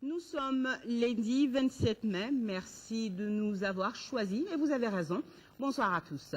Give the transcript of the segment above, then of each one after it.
Nous sommes lundi 27 mai. Merci de nous avoir choisis et vous avez raison. Bonsoir à tous.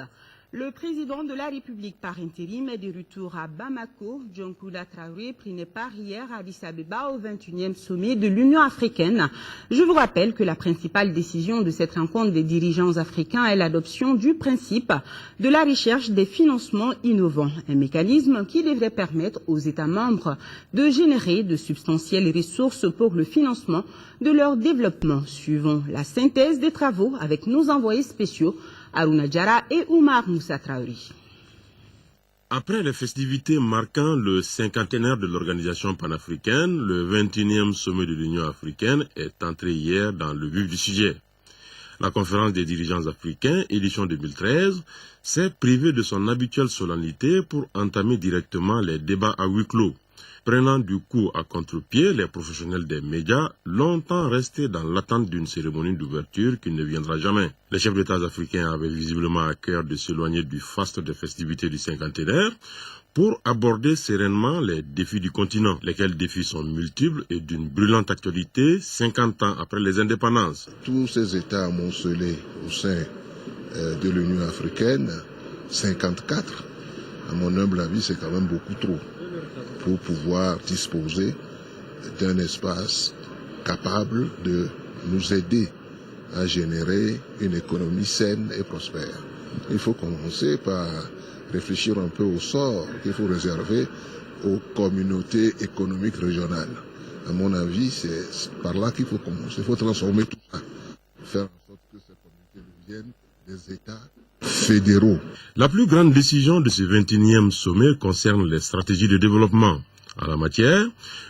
Le président de la République par intérim est de retour à Bamako. John Kouda Traoré prenait part hier à Addis Abeba au 21e sommet de l'Union africaine. Je vous rappelle que la principale décision de cette rencontre des dirigeants africains est l'adoption du principe de la recherche des financements innovants, un mécanisme qui devrait permettre aux États membres de générer de substantielles ressources pour le financement de leur développement. Suivons la synthèse des travaux avec nos envoyés spéciaux Aruna Diara et Oumar Moussa Traoré. Après les festivités marquant le cinquantenaire de l'organisation panafricaine, le 21e sommet de l'Union africaine est entré hier dans le vif du sujet. La conférence des dirigeants africains, édition 2013, s'est privée de son habituelle solennité pour entamer directement les débats à huis clos, prenant du coup à contre-pied les professionnels des médias, longtemps restés dans l'attente d'une cérémonie d'ouverture qui ne viendra jamais. Les chefs d'État africains avaient visiblement à cœur de s'éloigner du faste des festivités du cinquantenaire pour aborder sereinement les défis du continent, lesquels défis sont multiples et d'une brûlante actualité 50 ans après les indépendances. Tous ces États amoncelés au sein de l'Union africaine, 54, à mon humble avis, c'est quand même beaucoup trop pour pouvoir disposer d'un espace capable de nous aider à générer une économie saine et prospère. Il faut commencer par réfléchir un peu au sort qu'il faut réserver aux communautés économiques régionales. À mon avis, c'est par là qu'il faut commencer. Il faut transformer tout ça, faire en sorte que ces communautés deviennent des États fédéraux. La plus grande décision de ce 21e sommet concerne les stratégies de développement. En la matière,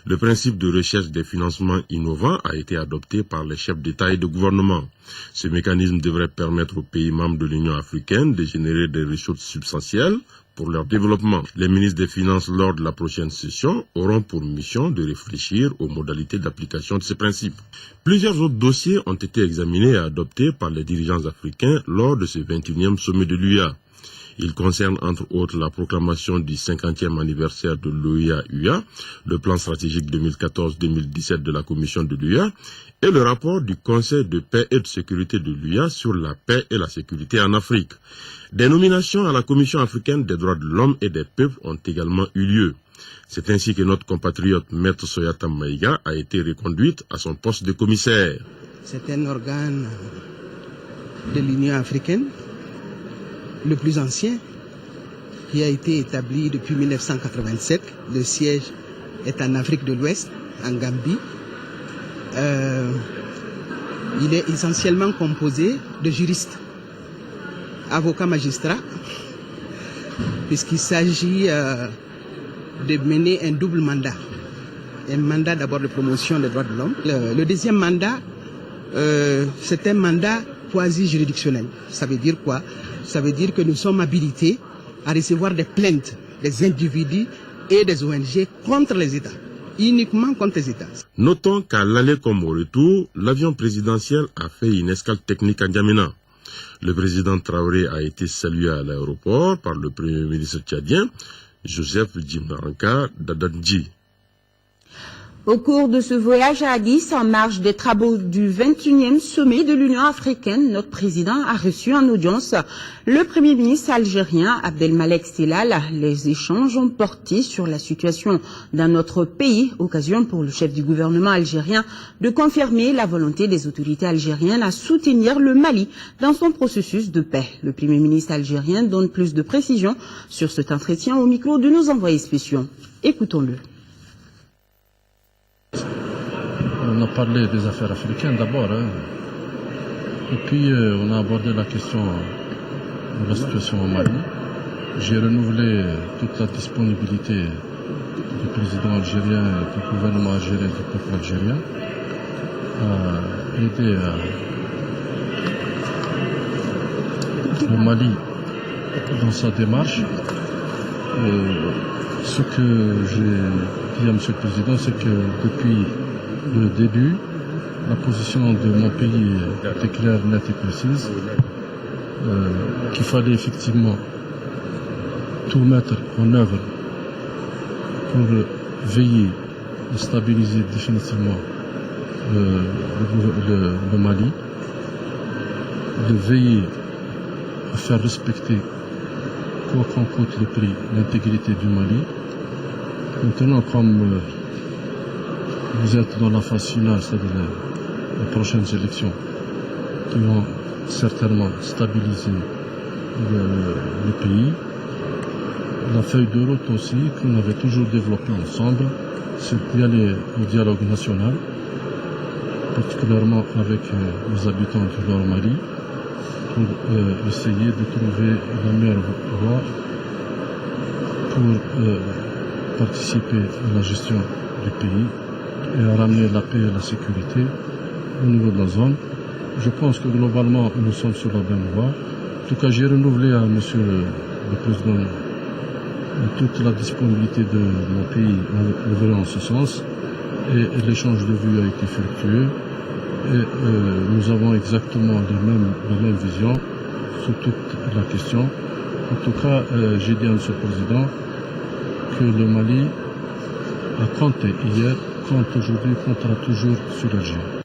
le principe de recherche des financements innovants a été adopté par les chefs d'État et de gouvernement. Ce mécanisme devrait permettre aux pays membres de l'Union africaine de générer des ressources substantielles pour leur développement. Les ministres des Finances, lors de la prochaine session, auront pour mission de réfléchir aux modalités d'application de ces principes. Plusieurs autres dossiers ont été examinés et adoptés par les dirigeants africains lors de ce 21e sommet de l'UA. Il concerne entre autres la proclamation du 50e anniversaire de l'OIA-UA, le plan stratégique 2014-2017 de la Commission de l'UA et le rapport du Conseil de paix et de sécurité de l'UA sur la paix et la sécurité en Afrique. Des nominations à la Commission africaine des droits de l'homme et des peuples ont également eu lieu. C'est ainsi que notre compatriote Maître Soyata Maïga a été reconduite à son poste de commissaire. C'est un organe de l'Union africaine, le plus ancien, qui a été établi depuis 1987. Le siège est en Afrique de l'Ouest, en Gambie. Il est essentiellement composé de juristes, avocats, magistrats, puisqu'il s'agit de mener un double mandat. Un mandat d'abord de promotion des droits de l'homme. Le deuxième mandat, c'est un mandat quasi-juridictionnel. Ça veut dire quoi? Ça veut dire que nous sommes habilités à recevoir des plaintes des individus et des ONG contre les États, uniquement contre les États. Notons qu'à l'aller comme au retour, l'avion présidentiel a fait une escale technique à N'Djamena. Le président Traoré a été salué à l'aéroport par le premier ministre tchadien, Joseph Djimaranka Dadandji. Au cours de ce voyage à Addis, en marge des travaux du 21e sommet de l'Union africaine, notre président a reçu en audience le Premier ministre algérien Abdelmalek Sellal. Les échanges ont porté sur la situation dans notre pays, occasion pour le chef du gouvernement algérien de confirmer la volonté des autorités algériennes à soutenir le Mali dans son processus de paix. Le Premier ministre algérien donne plus de précisions sur cet entretien au micro de nos envoyés spéciaux. Écoutons-le. On a parlé des affaires africaines d'abord, et puis on a abordé la question de la situation au Mali. J'ai renouvelé toute la disponibilité du président algérien et du gouvernement algérien, du peuple algérien, à aider le Mali dans sa démarche. Et ce que j'ai dit à M. le Président, c'est que depuis le début, la position de mon pays était claire, nette et précise, qu'il fallait effectivement tout mettre en œuvre pour veiller à stabiliser définitivement le Mali, de veiller à faire respecter, quoi qu'en coûte le prix, l'intégrité du Mali. Maintenant, comme vous êtes dans la phase finale, c'est-à-dire les prochaines élections, qui vont certainement stabiliser le pays, la feuille de route aussi, qu'on avait toujours développée ensemble, c'est d'y aller au dialogue national, particulièrement avec les habitants du Nord-Mali, pour essayer de trouver la meilleure voie pour participer à la gestion du pays et à ramener la paix et la sécurité au niveau de la zone. Je pense que globalement, nous sommes sur la bonne voie. En tout cas, j'ai renouvelé à M. le Président toute la disponibilité de mon pays en ce sens, et l'échange de vues a été fructueux. Et nous avons exactement la même vision sur toute la question. En tout cas, j'ai dit à M. le Président que le Mali a compté hier, compte aujourd'hui, comptera toujours sur l'Algérie.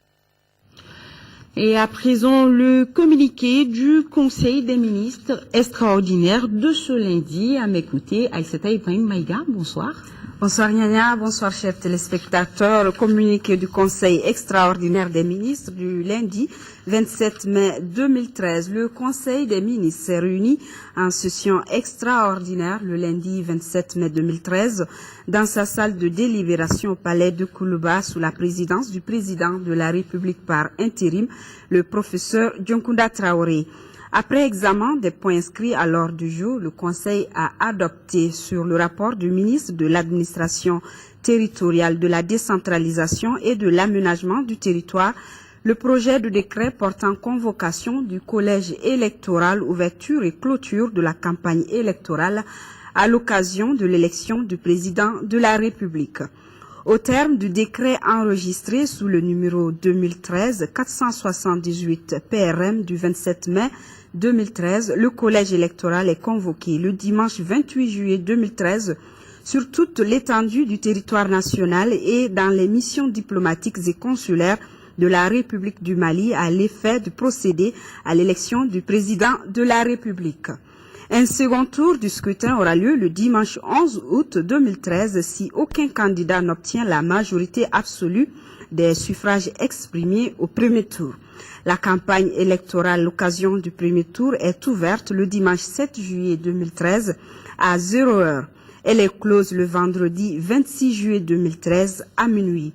Et à présent, le communiqué du Conseil des ministres extraordinaire de ce lundi. À m'écouter, Aïssata Ibrahim Maïga, bonsoir. Bonsoir Nyanya, bonsoir chers téléspectateurs. Le communiqué du Conseil extraordinaire des ministres du lundi 27 mai 2013. Le Conseil des ministres s'est réuni en session extraordinaire le lundi 27 mai 2013 dans sa salle de délibération au palais de Koulouba sous la présidence du président de la République par intérim, le professeur Dioncounda Traoré. Après examen des points inscrits à l'ordre du jour, le Conseil a adopté sur le rapport du ministre de l'administration territoriale, de la décentralisation et de l'aménagement du territoire le projet de décret portant convocation du collège électoral, ouverture et clôture de la campagne électorale à l'occasion de l'élection du président de la République. Au terme du décret enregistré sous le numéro 2013-478 PRM du 27 mai 2013, le collège électoral est convoqué le dimanche 28 juillet 2013 sur toute l'étendue du territoire national et dans les missions diplomatiques et consulaires de la République du Mali à l'effet de procéder à l'élection du président de la République. Un second tour du scrutin aura lieu le dimanche 11 août 2013 si aucun candidat n'obtient la majorité absolue des suffrages exprimés au premier tour. La campagne électorale à l'occasion du premier tour est ouverte le dimanche 7 juillet 2013 à 0h. Elle est close le vendredi 26 juillet 2013 à minuit.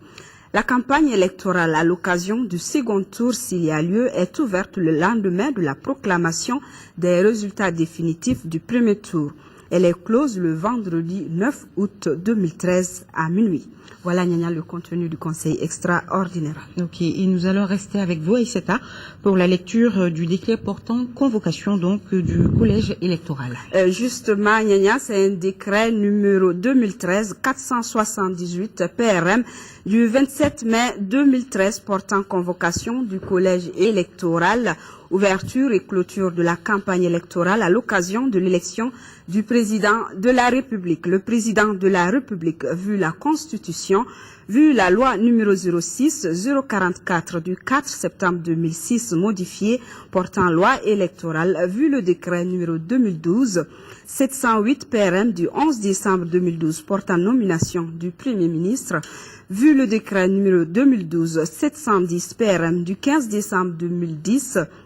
La campagne électorale à l'occasion du second tour, s'il y a lieu, est ouverte le lendemain de la proclamation des résultats définitifs du premier tour. Elle est close le vendredi 9 août 2013 à minuit. Voilà, Nyanya, le contenu du Conseil extraordinaire. Ok, et nous allons rester avec vous, Aïssata, pour la lecture du décret portant convocation donc du collège électoral. Justement, Nyanya, c'est un décret numéro 2013-478 PRM du 27 mai 2013 portant convocation du collège électoral, ouverture et clôture de la campagne électorale à l'occasion de l'élection du président de la République. Le président de la République, vu la Constitution, vu la loi numéro 06-044 du 4 septembre 2006 modifiée portant loi électorale, vu le décret numéro 2012-708 PRM du 11 décembre 2012 portant nomination du Premier ministre, vu le décret numéro 2012-710 PRM du 15 décembre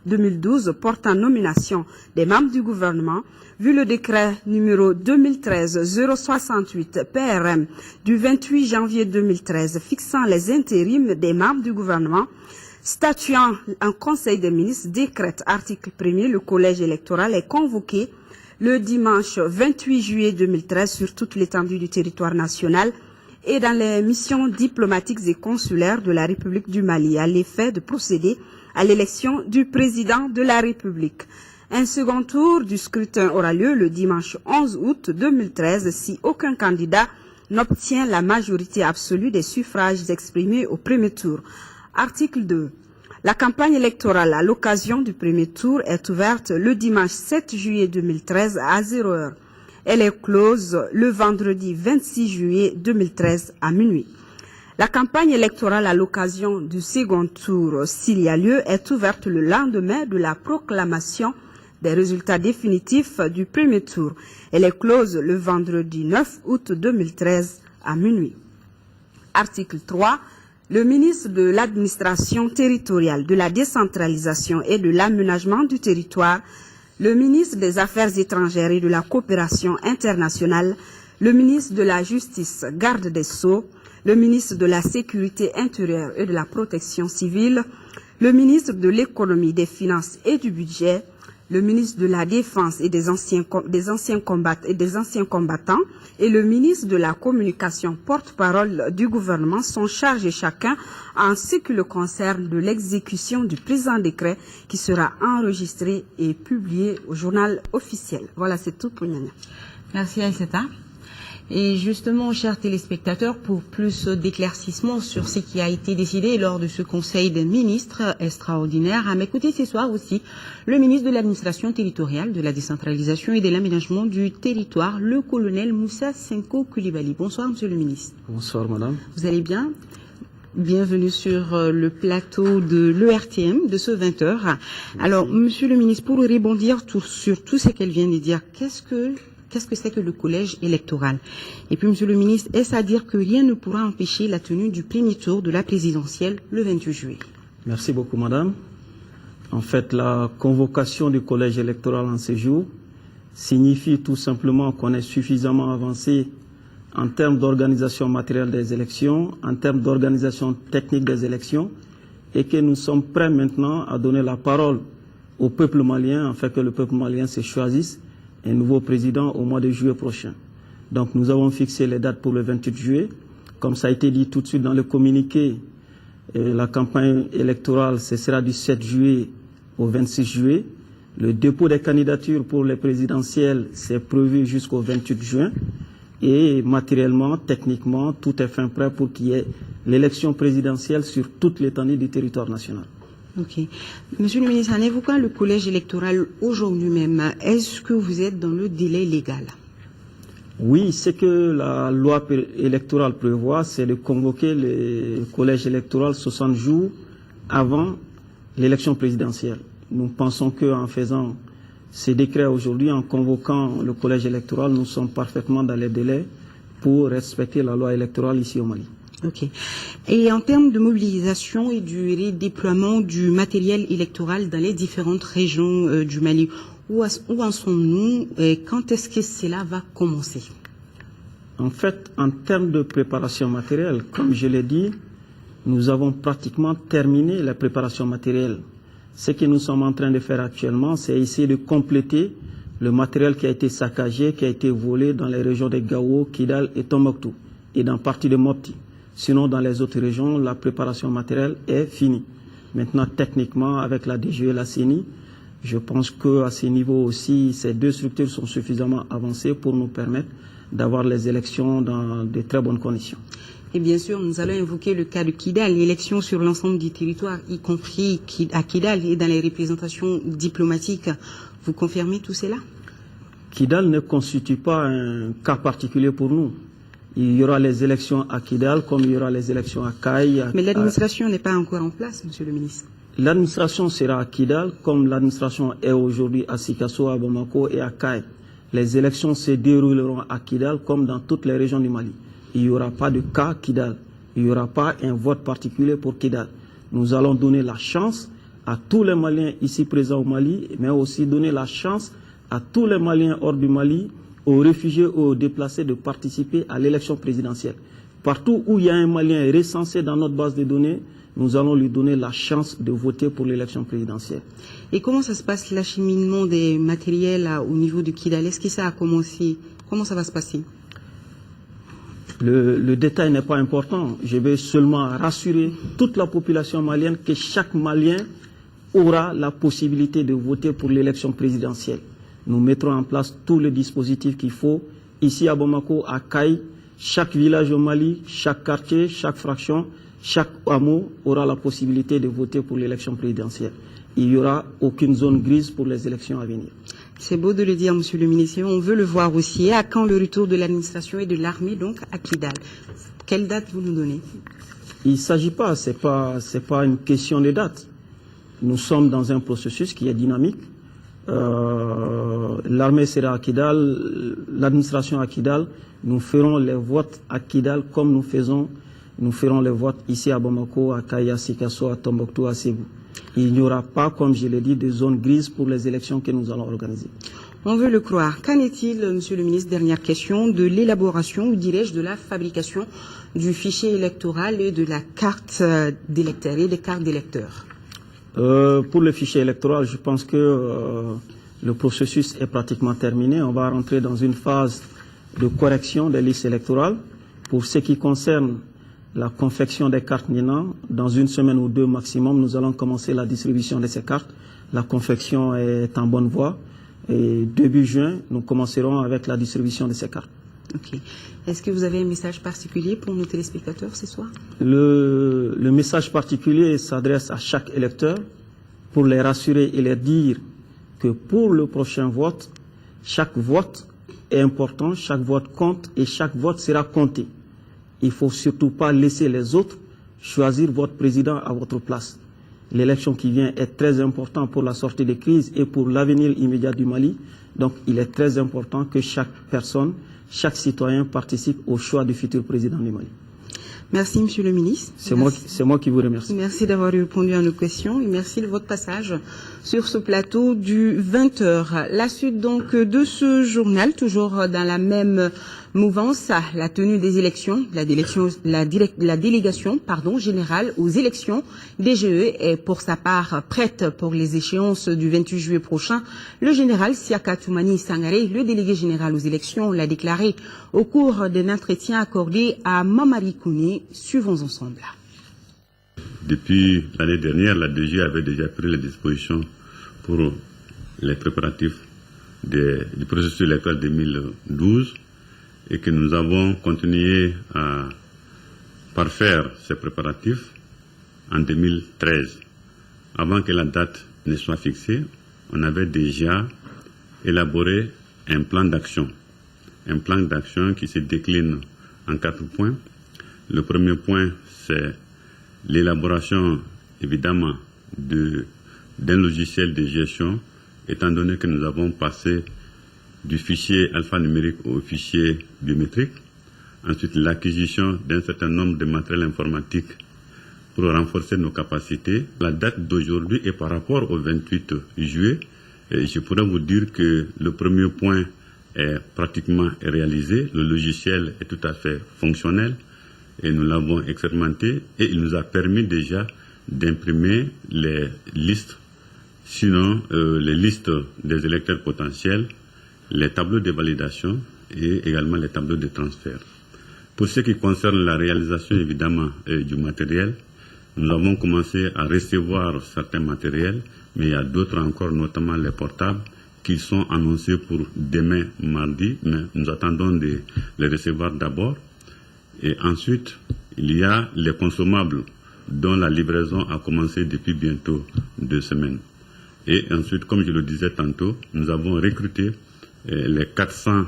2012 portant nomination des membres du gouvernement, vu le décret numéro 2013-068 PRM du 28 janvier 2013 fixant les intérims des membres du gouvernement, statuant en Conseil des ministres, décrète article 1er, le collège électoral est convoqué le dimanche 28 juillet 2013 sur toute l'étendue du territoire national et dans les missions diplomatiques et consulaires de la République du Mali à l'effet de procéder à l'élection du président de la République. Un second tour du scrutin aura lieu le dimanche 11 août 2013 si aucun candidat n'obtient la majorité absolue des suffrages exprimés au premier tour. Article 2. La campagne électorale à l'occasion du premier tour est ouverte le dimanche 7 juillet 2013 à 0h. Elle est close le vendredi 26 juillet 2013 à minuit. La campagne électorale à l'occasion du second tour, s'il y a lieu, est ouverte le lendemain de la proclamation des résultats définitifs du premier tour. Elle est close le vendredi 9 août 2013 à minuit. Article 3. Le ministre de l'Administration territoriale, de la décentralisation et de l'aménagement du territoire, le ministre des Affaires étrangères et de la coopération internationale, le ministre de la Justice, garde des Sceaux, le ministre de la Sécurité intérieure et de la protection civile, le ministre de l'Économie, des Finances et du Budget, le ministre de la Défense et des anciens combattants et le ministre de la Communication, porte-parole du gouvernement, sont chargés chacun en ce qui le concerne de l'exécution du présent décret qui sera enregistré et publié au journal officiel. Voilà, c'est tout pour Niania. Merci Aïssata. Et justement, chers téléspectateurs, pour plus d'éclaircissements sur ce qui a été décidé lors de ce conseil des ministres extraordinaire, à mes côtés ce soir aussi, le ministre de l'Administration territoriale, de la décentralisation et de l'aménagement du territoire, le colonel Moussa Senko Koulibaly. Bonsoir, monsieur le ministre. Bonsoir, madame. Vous allez bien? Bienvenue sur le plateau de l'ERTM de ce 20h. Alors, monsieur le ministre, pour rebondir sur tout ce qu'elle vient de dire, qu'est-ce que c'est que le collège électoral? Et puis, monsieur le ministre, est-ce à dire que rien ne pourra empêcher la tenue du premier tour de la présidentielle le 28 juillet? Merci beaucoup, madame. En fait, la convocation du collège électoral en ces jours signifie tout simplement qu'on est suffisamment avancé en termes d'organisation matérielle des élections, en termes d'organisation technique des élections, et que nous sommes prêts maintenant à donner la parole au peuple malien, afin que le peuple malien se choisisse un nouveau président au mois de juillet prochain. Donc nous avons fixé les dates pour le 28 juillet. Comme ça a été dit tout de suite dans le communiqué, la campagne électorale, ce sera du 7 juillet au 26 juillet. Le dépôt des candidatures pour les présidentielles, c'est prévu jusqu'au 28 juin. Et matériellement, techniquement, tout est fin prêt pour qu'il y ait l'élection présidentielle sur toute l'étendue du territoire national. Ok. Monsieur le ministre, en évoquant le collège électoral aujourd'hui même, est-ce que vous êtes dans le délai légal? Oui, ce que la loi électorale prévoit, c'est de convoquer le collège électoral 60 jours avant l'élection présidentielle. Nous pensons qu'en faisant ces décrets aujourd'hui, en convoquant le collège électoral, nous sommes parfaitement dans les délais pour respecter la loi électorale ici au Mali. Ok. Et en termes de mobilisation et du redéploiement du matériel électoral dans les différentes régions du Mali, où en sommes-nous et quand est-ce que cela va commencer? En fait, en termes de préparation matérielle, comme je l'ai dit, nous avons pratiquement terminé la préparation matérielle. Ce que nous sommes en train de faire actuellement, c'est essayer de compléter le matériel qui a été saccagé, qui a été volé dans les régions de Gao, Kidal et Tombouctou, et dans partie de Mopti. Sinon, dans les autres régions, la préparation matérielle est finie. Maintenant, techniquement, avec la DGE et la CENI, je pense qu'à ce niveau aussi, ces deux structures sont suffisamment avancées pour nous permettre d'avoir les élections dans de très bonnes conditions. Et bien sûr, nous allons évoquer le cas de Kidal, l'élection sur l'ensemble du territoire, y compris à Kidal et dans les représentations diplomatiques. Vous confirmez tout cela? Kidal ne constitue pas un cas particulier pour nous. Il y aura les élections à Kidal comme il y aura les élections à Kaï. Mais l'administration n'est pas encore en place, monsieur le ministre. L'administration sera à Kidal comme l'administration est aujourd'hui à Sikasso, à Bamako et à Kaï. Les élections se dérouleront à Kidal comme dans toutes les régions du Mali. Il n'y aura pas de cas Kidal. Il n'y aura pas un vote particulier pour Kidal. Nous allons donner la chance à tous les Maliens ici présents au Mali, mais aussi donner la chance à tous les Maliens hors du Mali, aux réfugiés ou aux déplacés de participer à l'élection présidentielle. Partout où il y a un Malien recensé dans notre base de données, nous allons lui donner la chance de voter pour l'élection présidentielle. Et comment ça se passe l'acheminement des matériels au niveau de Kidal? Est-ce que ça a commencé? Comment ça va se passer? Le détail n'est pas important. Je vais seulement rassurer toute la population malienne que chaque Malien aura la possibilité de voter pour l'élection présidentielle. Nous mettrons en place tous les dispositifs qu'il faut. Ici à Bamako, à Kaï, chaque village au Mali, chaque quartier, chaque fraction, chaque hameau aura la possibilité de voter pour l'élection présidentielle. Il n'y aura aucune zone grise pour les élections à venir. C'est beau de le dire, Monsieur le ministre. On veut le voir aussi. À quand le retour de l'administration et de l'armée, donc, à Kidal? Quelle date vous nous donnez? Il ne s'agit pas, c'est pas une question de date. Nous sommes dans un processus qui est dynamique. L'armée sera à Kidal, l'administration à Kidal. Nous ferons les votes à Kidal comme nous ferons les votes ici à Bamako, à Kaya, Sikasso, à Tombouctou, à Ségou. Il n'y aura pas, comme je l'ai dit, de zone grise pour les élections que nous allons organiser. On veut le croire. Qu'en est-il, Monsieur le ministre, dernière question, de l'élaboration, ou dirais-je, de la fabrication du fichier électoral et de la carte d'électeur et des cartes d'électeurs? Pour le fichier électoral, je pense que le processus est pratiquement terminé. On va rentrer dans une phase de correction des listes électorales. Pour ce qui concerne la confection des cartes NINA, dans une semaine ou deux maximum, nous allons commencer la distribution de ces cartes. La confection est en bonne voie. Et début juin, nous commencerons avec la distribution de ces cartes. Ok. Est-ce que vous avez un message particulier pour nos téléspectateurs ce soir? Le message particulier s'adresse à chaque électeur pour les rassurer et leur dire que pour le prochain vote, chaque vote est important, chaque vote compte et chaque vote sera compté. Il ne faut surtout pas laisser les autres choisir votre président à votre place. L'élection qui vient est très importante pour la sortie des crises et pour l'avenir immédiat du Mali. Donc il est très important que chaque personne, chaque citoyen participe au choix du futur président du Mali. Merci, Monsieur le ministre. C'est moi qui vous remercie. Merci d'avoir répondu à nos questions et merci de votre passage sur ce plateau du 20h. La suite donc de ce journal, toujours dans la même mouvance, la tenue des élections, la délégation générale aux élections DGE est pour sa part prête pour les échéances du 28 juillet prochain. Le général Siaka Toumani Sangaré, le délégué général aux élections, l'a déclaré au cours d'un entretien accordé à Mamari Kouni. Suivons ensemble. Depuis l'année dernière, la DG avait déjà pris les dispositions pour les préparatifs du processus électoral 2012 et que nous avons continué à parfaire ces préparatifs en 2013. Avant que la date ne soit fixée, on avait déjà élaboré un plan d'action. Un plan d'action qui se décline en 4 points. Le premier point, c'est l'élaboration, évidemment, d'un logiciel de gestion, étant donné que nous avons passé du fichier alphanumérique au fichier biométrique. Ensuite, l'acquisition d'un certain nombre de matériel informatique pour renforcer nos capacités. La date d'aujourd'hui est par rapport au 28 juillet. Et je pourrais vous dire que le premier point est pratiquement réalisé. Le logiciel est tout à fait fonctionnel et nous l'avons expérimenté et il nous a permis déjà d'imprimer les listes, sinon les listes des électeurs potentiels, les tableaux de validation et également les tableaux de transfert. Pour ce qui concerne la réalisation évidemment du matériel, nous avons commencé à recevoir certains matériels, mais il y a d'autres encore, notamment les portables, qui sont annoncés pour demain mardi, mais nous attendons de les recevoir d'abord. Et ensuite, il y a les consommables dont la livraison a commencé depuis bientôt 2 semaines. Et ensuite, comme je le disais tantôt, nous avons recruté les 400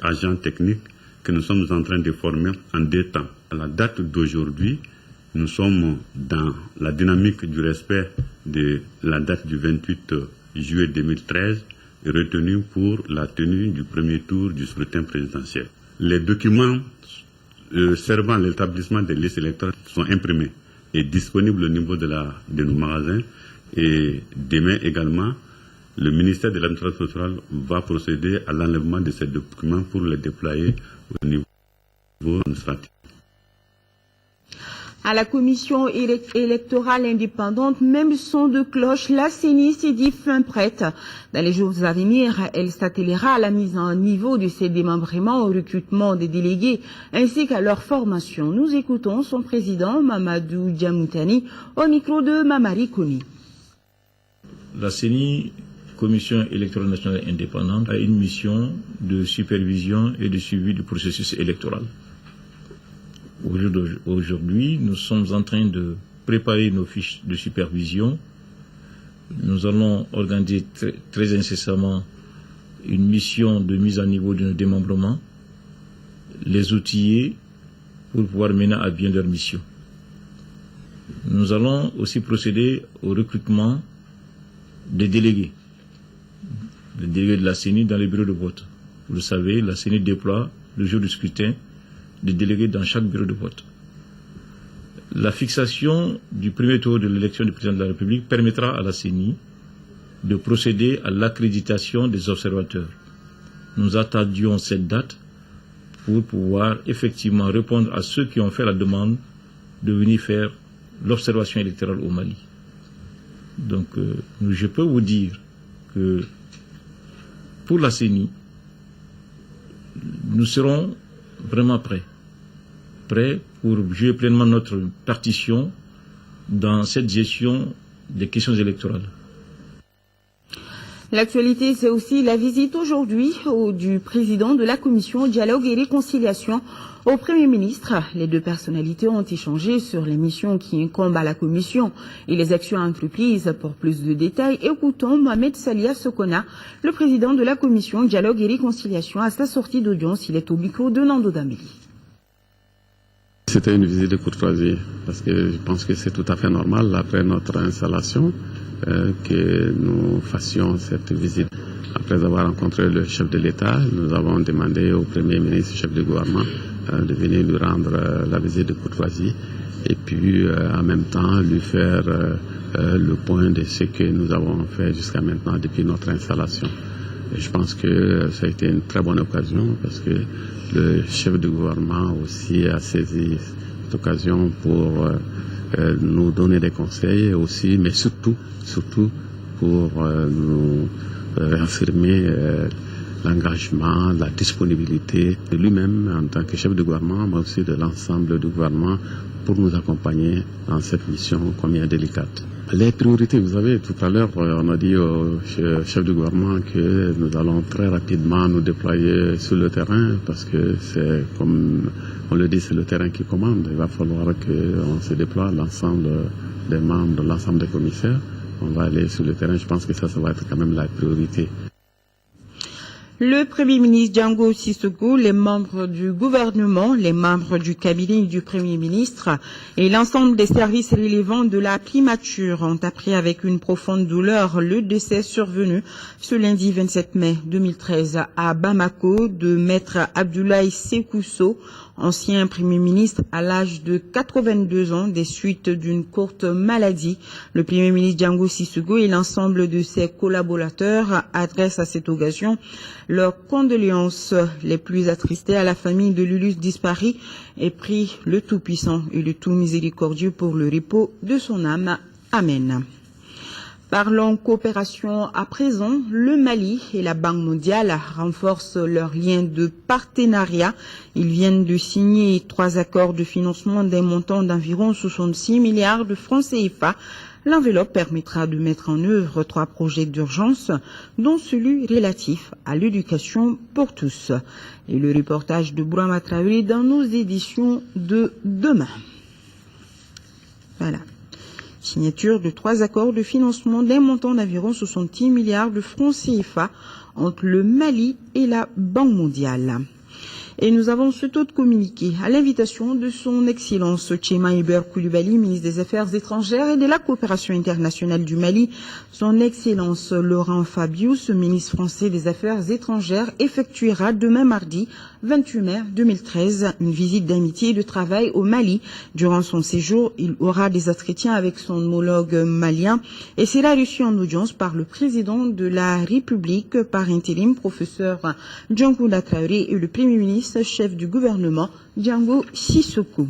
agents techniques que nous sommes en train de former en 2 temps. À la date d'aujourd'hui, nous sommes dans la dynamique du respect de la date du 28 juillet 2013 retenue pour la tenue du premier tour du scrutin présidentiel. Les documents servant à l'établissement des listes électorales sont imprimés et disponibles au niveau de nos magasins. Et demain également, le ministère de l'administration sociale va procéder à l'enlèvement de ces documents pour les déployer au niveau administratif. À la commission électorale indépendante, même son de cloche, la CENI s'est dit fin prête. Dans les jours à venir, elle s'attellera à la mise en niveau de ses démembrements, au recrutement des délégués, ainsi qu'à leur formation. Nous écoutons son président, Mamadou Djamoutani, au micro de Mamari Kouni. La CENI, Commission électorale nationale indépendante, a une mission de supervision et de suivi du processus électoral. Aujourd'hui, nous sommes en train de préparer nos fiches de supervision. Nous allons organiser très incessamment une mission de mise à niveau de nos démembrements, les outiller pour pouvoir mener à bien leur mission. Nous allons aussi procéder au recrutement des délégués de la CENI dans les bureaux de vote. Vous le savez, la CENI déploie le jour du scrutin des délégués dans chaque bureau de vote. La fixation du premier tour de l'élection du président de la République permettra à la CENI de procéder à l'accréditation des observateurs. Nous attendions cette date pour pouvoir effectivement répondre à ceux qui ont fait la demande de venir faire l'observation électorale au Mali. Donc, je peux vous dire que pour la CENI, nous serons vraiment prêts pour jouer pleinement notre partition dans cette gestion des questions électorales. L'actualité, c'est aussi la visite aujourd'hui du président de la Commission Dialogue et Réconciliation au Premier ministre. Les deux personnalités ont échangé sur les missions qui incombent à la Commission et les actions entreprises. Pour plus de détails, écoutons Mohamed Salia Sokona, le président de la Commission Dialogue et Réconciliation. À sa sortie d'audience, il est au micro de Nando Dambeli. C'était une visite de courtoisie, parce que je pense que c'est tout à fait normal, après notre installation, que nous fassions cette visite. Après avoir rencontré le chef de l'État, nous avons demandé au Premier ministre, chef du gouvernement, de venir lui rendre la visite de courtoisie et puis en même temps lui faire le point de ce que nous avons fait jusqu'à maintenant depuis notre installation. Et je pense que ça a été une très bonne occasion parce que le chef du gouvernement aussi a saisi cette occasion pour nous donner des conseils aussi, mais surtout pour nous réaffirmer l'engagement, la disponibilité de lui-même en tant que chef de gouvernement, mais aussi de l'ensemble du gouvernement pour nous accompagner dans cette mission combien délicate. Les priorités, vous savez, tout à l'heure, on a dit au chef du gouvernement que nous allons très rapidement nous déployer sur le terrain parce que c'est comme on le dit, c'est le terrain qui commande. Il va falloir qu'on se déploie, l'ensemble des membres, l'ensemble des commissaires. On va aller sur le terrain. Je pense que ça va être quand même la priorité. Le Premier ministre Django Sissoko, les membres du gouvernement, les membres du cabinet du Premier ministre et l'ensemble des services relevant de la primature ont appris avec une profonde douleur le décès survenu ce lundi 27 mai 2013 à Bamako de Maître Abdoulaye Sekousso, ancien Premier ministre à l'âge de 82 ans des suites d'une courte maladie. Le Premier ministre Django Sissoko et l'ensemble de ses collaborateurs adressent à cette occasion leurs condoléances les plus attristées à la famille de Lulus disparu et prie le Tout-Puissant et le Tout-Miséricordieux pour le repos de son âme. Amen. Parlons coopération à présent. Le Mali et la Banque mondiale renforcent leurs liens de partenariat. Ils viennent de signer 3 accords de financement d'un montant d'environ 66 milliards de francs CFA. L'enveloppe permettra de mettre en œuvre 3 projets d'urgence, dont celui relatif à l'éducation pour tous. Et le reportage de Bourama Traoré dans nos éditions de demain. Voilà. Signature de 3 accords de financement d'un montant d'environ 66 milliards de francs CFA entre le Mali et la Banque mondiale. Et nous avons ce taux de communiqué à l'invitation de son Excellence Tchema Iber Koulibaly, ministre des Affaires étrangères et de la coopération internationale du Mali. Son Excellence Laurent Fabius, ministre français des Affaires étrangères, effectuera demain mardi 28 mai 2013 une visite d'amitié et de travail au Mali. Durant son séjour, il aura des entretiens avec son homologue malien et sera reçu en audience par le président de la République par intérim, professeur Djangoula Traoré, et le Premier ministre chef du gouvernement Django Sissoko.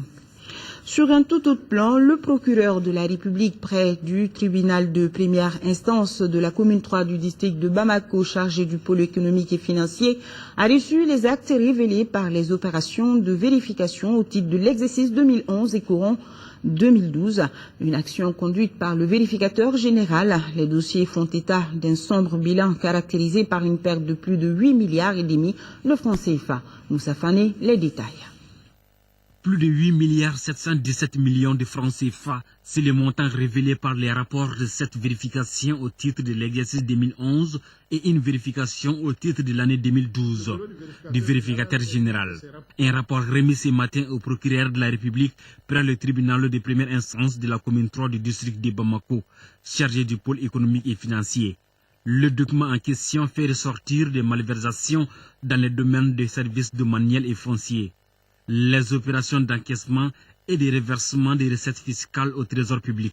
Sur un tout autre plan, le procureur de la République près du tribunal de première instance de la commune 3 du district de Bamako, chargé du pôle économique et financier, a reçu les actes révélés par les opérations de vérification au titre de l'exercice 2011 et courant 2012, une action conduite par le vérificateur général. Les dossiers font état d'un sombre bilan caractérisé par une perte de plus de 8 milliards et demi de francs CFA. Moussa Fane, les détails. Plus de 8 milliards 717 millions de francs CFA, c'est le montant révélé par les rapports de cette vérification au titre de l'exercice 2011 et une vérification au titre de l'année 2012 du vérificateur général. Un rapport remis ce matin au procureur de la République par le tribunal de première instance de la commune 3 du district de Bamako, chargé du pôle économique et financier. Le document en question fait ressortir des malversations dans le domaine des services domaniels et fonciers, les opérations d'encaissement et de reversement des recettes fiscales au trésor public.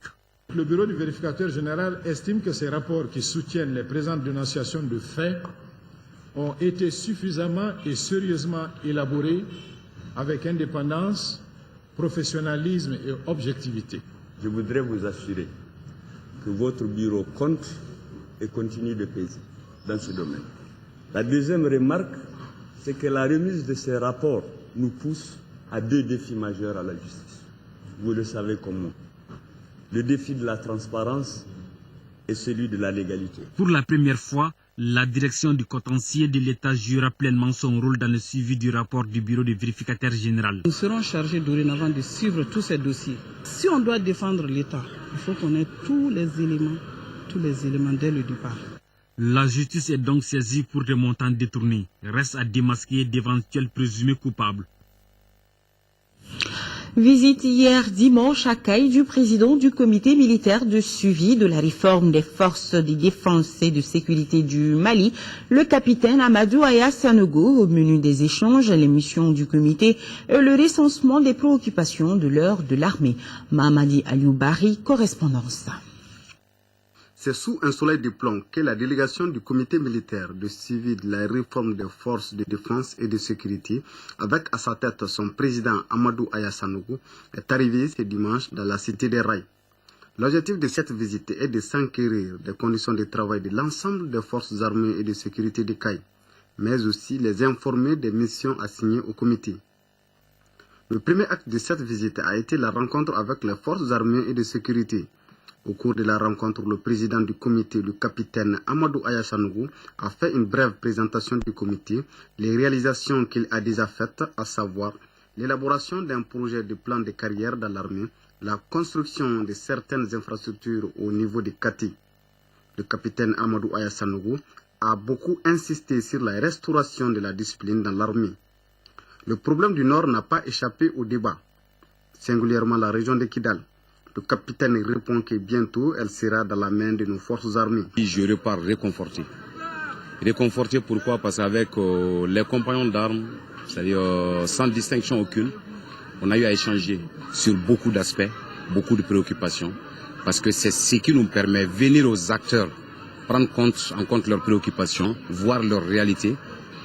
Le bureau du vérificateur général estime que ces rapports qui soutiennent les présentes dénonciations de faits ont été suffisamment et sérieusement élaborés avec indépendance, professionnalisme et objectivité. Je voudrais vous assurer que votre bureau compte et continue de peser dans ce domaine. La deuxième remarque, c'est que la remise de ces rapports nous pousse à deux défis majeurs à la justice. Vous le savez comme moi. Le défi de la transparence et celui de la légalité. Pour la première fois, la direction du contentieux de l'État jouera pleinement son rôle dans le suivi du rapport du bureau du vérificateur général. Nous serons chargés dorénavant de suivre tous ces dossiers. Si on doit défendre l'État, il faut qu'on ait tous les éléments dès le départ. La justice est donc saisie pour des montants détournés. Reste à démasquer d'éventuels présumés coupables. Visite hier dimanche à Caille du président du comité militaire de suivi de la réforme des forces de défense et de sécurité du Mali, le capitaine Amadou Aya Sanogo, au menu des échanges, les missions du comité et le recensement des préoccupations de l'heure de l'armée. Mahamadi Alioubari, correspondance. C'est sous un soleil de plomb que la délégation du comité militaire de suivi de la réforme des forces de défense et de sécurité, avec à sa tête son président Amadou Aya Sanogo, est arrivée ce dimanche dans la cité des Rails. L'objectif de cette visite est de s'enquérir des conditions de travail de l'ensemble des forces armées et de sécurité de Caille, mais aussi les informer des missions assignées au comité. Le premier acte de cette visite a été la rencontre avec les forces armées et de sécurité. Au cours de la rencontre, le président du comité, le capitaine Amadou Aya Sanogo, a fait une brève présentation du comité, les réalisations qu'il a déjà faites, à savoir l'élaboration d'un projet de plan de carrière dans l'armée, la construction de certaines infrastructures au niveau de Kati. Le capitaine Amadou Aya Sanogo a beaucoup insisté sur la restauration de la discipline dans l'armée. Le problème du Nord n'a pas échappé au débat, singulièrement la région de Kidal. Le capitaine répond que bientôt, elle sera dans la main de nos forces armées. Je repars réconforté. Réconforté pourquoi? Parce qu'avec les compagnons d'armes, c'est-à-dire sans distinction aucune, on a eu à échanger sur beaucoup d'aspects, beaucoup de préoccupations. Parce que c'est ce qui nous permet de venir aux acteurs, prendre en compte leurs préoccupations, voir leurs réalités.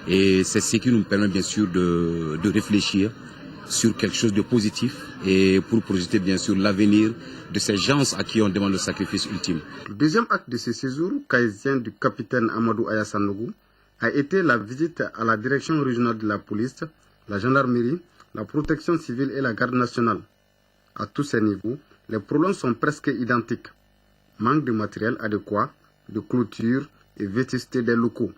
Et c'est ce qui nous permet bien sûr de réfléchir sur quelque chose de positif et pour projeter bien sûr l'avenir de ces gens à qui on demande le sacrifice ultime. Le deuxième acte de ce séjour caïsien du capitaine Amadou Aya Sanogo a été la visite à la direction régionale de la police, la gendarmerie, la protection civile et la garde nationale. À tous ces niveaux, les problèmes sont presque identiques. Manque de matériel adéquat, de clôture et vétusté des locaux.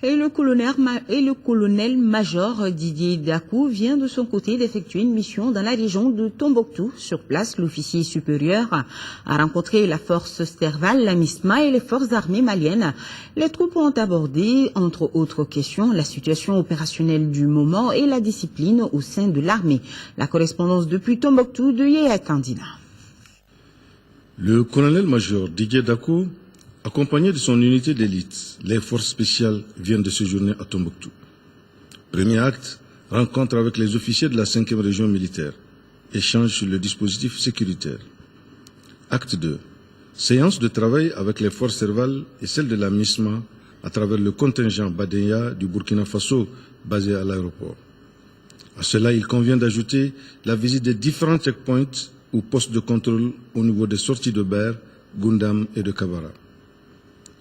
Et le colonel-major Didier Dakou vient de son côté d'effectuer une mission dans la région de Tombouctou. Sur place, l'officier supérieur a rencontré la force Sterval, la MISMA et les forces armées maliennes. Les troupes ont abordé, entre autres questions, la situation opérationnelle du moment et la discipline au sein de l'armée. La correspondance depuis Tombouctou de Yéa Kandina. Le colonel-major Didier Dakou, accompagné de son unité d'élite, les forces spéciales viennent de séjourner à Tombouctou. Premier acte, rencontre avec les officiers de la 5e région militaire. Échange sur le dispositif sécuritaire. Acte 2, séance de travail avec les forces Serval et celles de la MISMA à travers le contingent Badeya du Burkina Faso basé à l'aéroport. À cela, il convient d'ajouter la visite des différents checkpoints ou postes de contrôle au niveau des sorties de Ber, Gundam et de Kabara.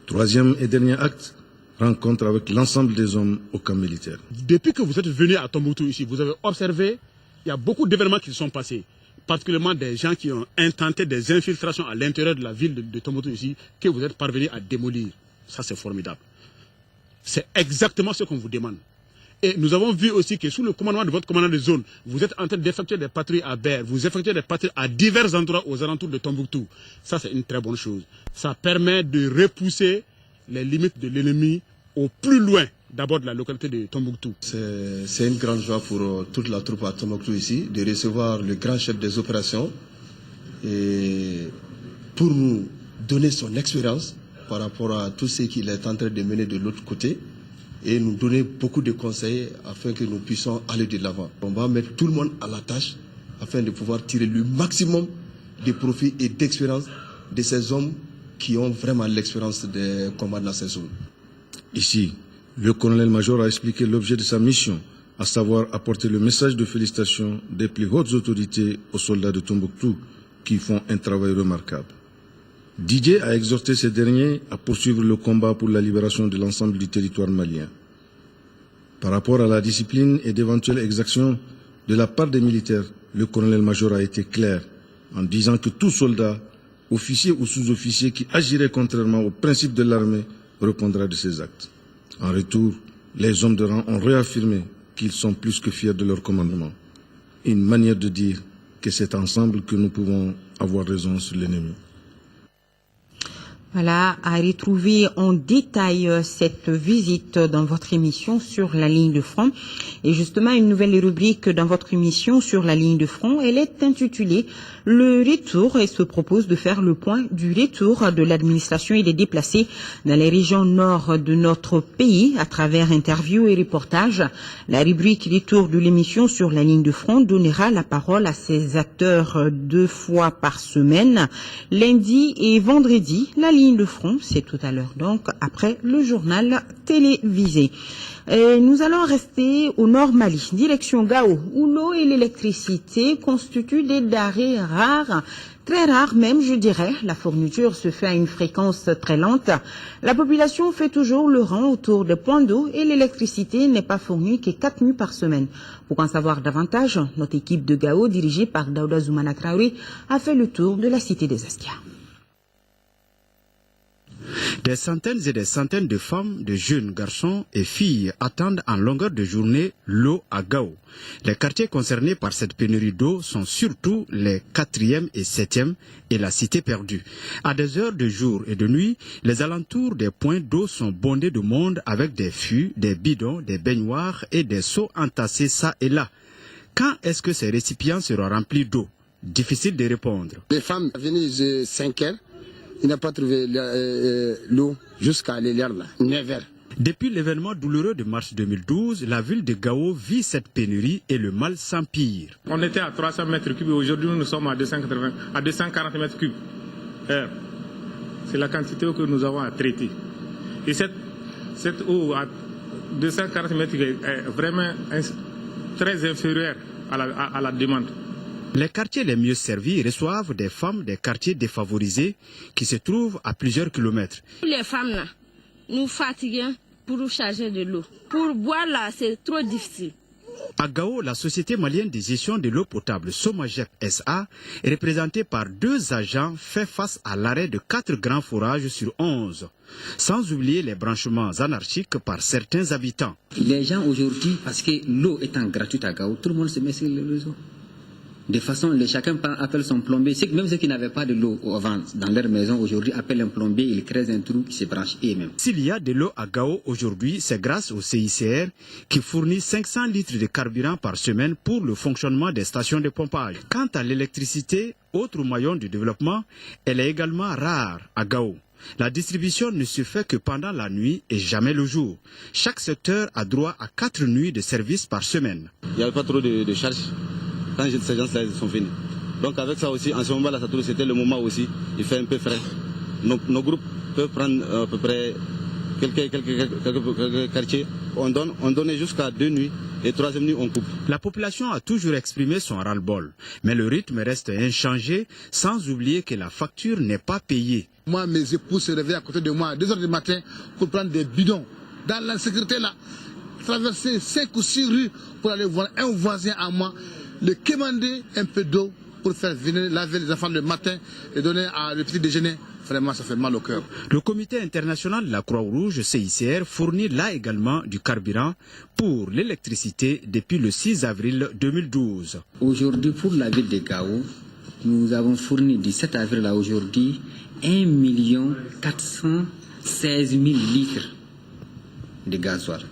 Troisième et dernier acte, rencontre avec l'ensemble des hommes au camp militaire. Depuis que vous êtes venu à Tombouctou ici, vous avez observé, il y a beaucoup d'événements qui se sont passés, particulièrement des gens qui ont intenté des infiltrations à l'intérieur de la ville de Tombouctou ici, que vous êtes parvenu à démolir. Ça, c'est formidable. C'est exactement ce qu'on vous demande. Et nous avons vu aussi que sous le commandement de votre commandant de zone, vous êtes en train d'effectuer des patrouilles à Ber, vous effectuez des patrouilles à divers endroits aux alentours de Tombouctou. Ça, c'est une très bonne chose. Ça permet de repousser les limites de l'ennemi au plus loin, d'abord de la localité de Tombouctou. C'est une grande joie pour toute la troupe à Tombouctou ici, de recevoir le grand chef des opérations et pour nous donner son expérience par rapport à tout ce qu'il est en train de mener de l'autre côté et nous donner beaucoup de conseils afin que nous puissions aller de l'avant. On va mettre tout le monde à la tâche afin de pouvoir tirer le maximum de profit et d'expérience de ces hommes qui ont vraiment l'expérience des combats dans ces zones. Ici, le colonel-major a expliqué l'objet de sa mission, à savoir apporter le message de félicitations des plus hautes autorités aux soldats de Tombouctou qui font un travail remarquable. Didier a exhorté ces derniers à poursuivre le combat pour la libération de l'ensemble du territoire malien. Par rapport à la discipline et d'éventuelles exactions de la part des militaires, le colonel-major a été clair en disant que tout soldat, officier ou sous-officier qui agirait contrairement aux principes de l'armée répondra de ses actes. En retour, les hommes de rang ont réaffirmé qu'ils sont plus que fiers de leur commandement. Une manière de dire que c'est ensemble que nous pouvons avoir raison sur l'ennemi. Voilà, à retrouver en détail cette visite dans votre émission sur la ligne de front. Et justement, une nouvelle rubrique dans votre émission sur la ligne de front, elle est intitulée « Le retour » et se propose de faire le point du retour de l'administration et des déplacés dans les régions nord de notre pays à travers interviews et reportages. La rubrique « Retour » de l'émission sur la ligne de front donnera la parole à ces acteurs 2 fois par semaine, lundi et vendredi. La ligne de front, c'est tout à l'heure donc après le journal télévisé. Et nous allons rester au nord Mali, direction Gao, où l'eau et l'électricité constituent des denrées rares, très rares même je dirais. La fourniture se fait à une fréquence très lente. La population fait toujours le rang autour des points d'eau et l'électricité n'est pas fournie que 4 nuits par semaine. Pour en savoir davantage, notre équipe de Gao, dirigée par Daouda Zoumana Traoré, a fait le tour de la cité des Askia. Des centaines et des centaines de femmes, de jeunes garçons et filles attendent en longueur de journée l'eau à Gao. Les quartiers concernés par cette pénurie d'eau sont surtout les 4e et 7e et la cité perdue. À des heures de jour et de nuit, les alentours des points d'eau sont bondés de monde avec des fûts, des bidons, des baignoires et des seaux entassés ça et là. Quand est-ce que ces récipients seront remplis d'eau? Difficile de répondre. Les femmes venaient de 5 heures. Il n'a pas trouvé l'eau jusqu'à l'heure là, 9 heures. Depuis l'événement douloureux de mars 2012, la ville de Gao vit cette pénurie et le mal s'empire. On était à 300 mètres cubes et aujourd'hui nous sommes à 240 mètres cubes. C'est la quantité que nous avons à traiter. Et cette eau à 240 mètres cubes est vraiment très inférieure à la demande. Les quartiers les mieux servis reçoivent des femmes des quartiers défavorisés qui se trouvent à plusieurs kilomètres. Les femmes là, nous fatiguons pour nous charger de l'eau. Pour boire là, c'est trop difficile. À Gao, la société malienne de gestion de l'eau potable Somagep SA, représentée par 2 agents, fait face à l'arrêt de 4 grands forages sur 11. Sans oublier les branchements anarchiques par certains habitants. Les gens aujourd'hui, parce que l'eau étant gratuite à Gao, tout le monde se met sur le réseau. De façon, chacun appelle son plombier. Même ceux qui n'avaient pas de l'eau avant dans leur maison, aujourd'hui appellent un plombier, ils créent un trou qui se branche eux-mêmes. S'il y a de l'eau à Gao aujourd'hui, c'est grâce au CICR qui fournit 500 litres de carburant par semaine pour le fonctionnement des stations de pompage. Quant à l'électricité, autre maillon du développement, elle est également rare à Gao. La distribution ne se fait que pendant la nuit et jamais le jour. Chaque secteur a droit à 4 nuits de service par semaine. Il n'y avait pas trop de charges quand ces gens-là sont venus. Donc avec ça aussi, en ce moment-là, c'était le moment aussi, il fait un peu frais. Nos groupes peuvent prendre à peu près quelques quartiers. On donnait jusqu'à 2 nuits et 3e nuit on coupe. La population a toujours exprimé son ras-le-bol, mais le rythme reste inchangé, sans oublier que la facture n'est pas payée. Moi, mes époux se réveillent à côté de moi à 2 heures du matin pour prendre des bidons. Dans la sécurité là, traverser 5 ou 6 rues pour aller voir un voisin à moi, le commander un peu d'eau pour faire venir laver les enfants le matin et donner le petit déjeuner vraiment ça fait mal au cœur. Le comité international de la Croix-Rouge, CICR, fournit là également du carburant pour l'électricité depuis le 6 avril 2012. Aujourd'hui, pour la ville de Gao, nous avons fourni du 7 avril à aujourd'hui 1 416 000 litres de gasoil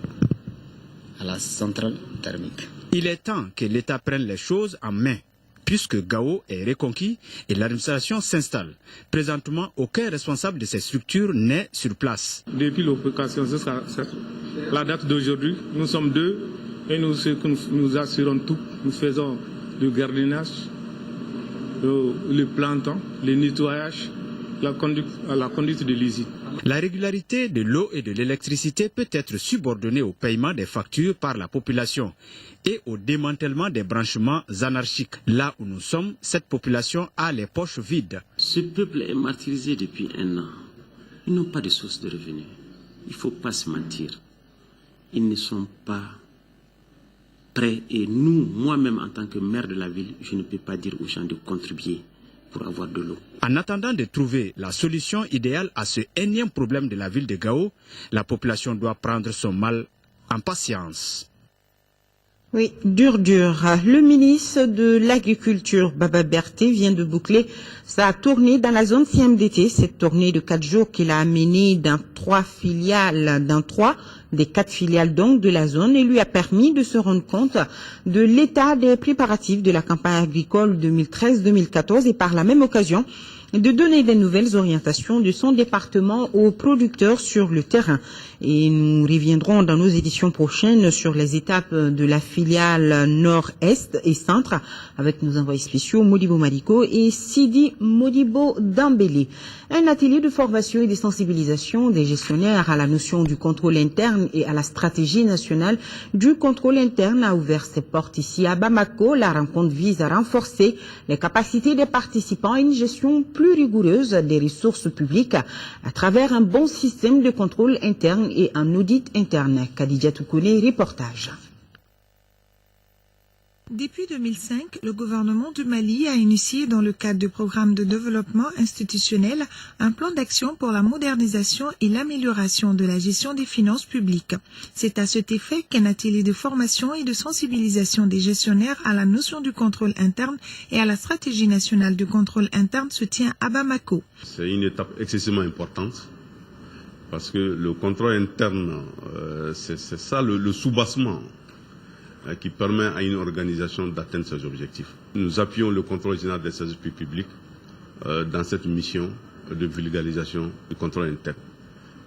à la centrale thermique. Il est temps que l'État prenne les choses en main, puisque Gao est reconquis et l'administration s'installe. Présentement, aucun responsable de ces structures n'est sur place. Depuis l'opération jusqu'à la date d'aujourd'hui, nous sommes deux et nous assurons tout. Nous faisons le gardiennage, le plantant, le nettoyage, la conduite de l'usine. La régularité de l'eau et de l'électricité peut être subordonnée au paiement des factures par la population et au démantèlement des branchements anarchiques. Là où nous sommes, cette population a les poches vides. Ce peuple est martyrisé depuis 1 an. Ils n'ont pas de source de revenus. Il ne faut pas se mentir. Ils ne sont pas prêts. Et nous, moi-même en tant que maire de la ville, je ne peux pas dire aux gens de contribuer pour avoir de l'eau. En attendant de trouver la solution idéale à ce énième problème de la ville de Gao, la population doit prendre son mal en patience. Oui, dur. Le ministre de l'Agriculture, Baba Berté, vient de boucler sa tournée dans la zone CMDT. Cette tournée de 4 jours qu'il a menée dans 3 des 4 filiales donc de la zone et lui a permis de se rendre compte de l'état des préparatifs de la campagne agricole 2013-2014 et par la même occasion de donner des nouvelles orientations de son département aux producteurs sur le terrain. Et nous reviendrons dans nos éditions prochaines sur les étapes de la filiale nord-est et centre avec nos envoyés spéciaux Modibo Mariko et Sidi Modibo Dambélé. Un atelier de formation et de sensibilisation des gestionnaires à la notion du contrôle interne et à la stratégie nationale du contrôle interne a ouvert ses portes ici à Bamako. La rencontre vise à renforcer les capacités des participants à une gestion plus rigoureuse des ressources publiques à travers un bon système de contrôle interne et un audit interne. Khadija Toukoune, reportage. Depuis 2005, le gouvernement du Mali a initié dans le cadre du programme de développement institutionnel un plan d'action pour la modernisation et l'amélioration de la gestion des finances publiques. C'est à cet effet qu'un atelier de formation et de sensibilisation des gestionnaires à la notion du contrôle interne et à la stratégie nationale du contrôle interne se tient à Bamako. C'est une étape excessivement importante parce que le contrôle interne, c'est ça le soubassement qui permet à une organisation d'atteindre ses objectifs. Nous appuyons le contrôle général des services publics dans cette mission de vulgarisation du contrôle interne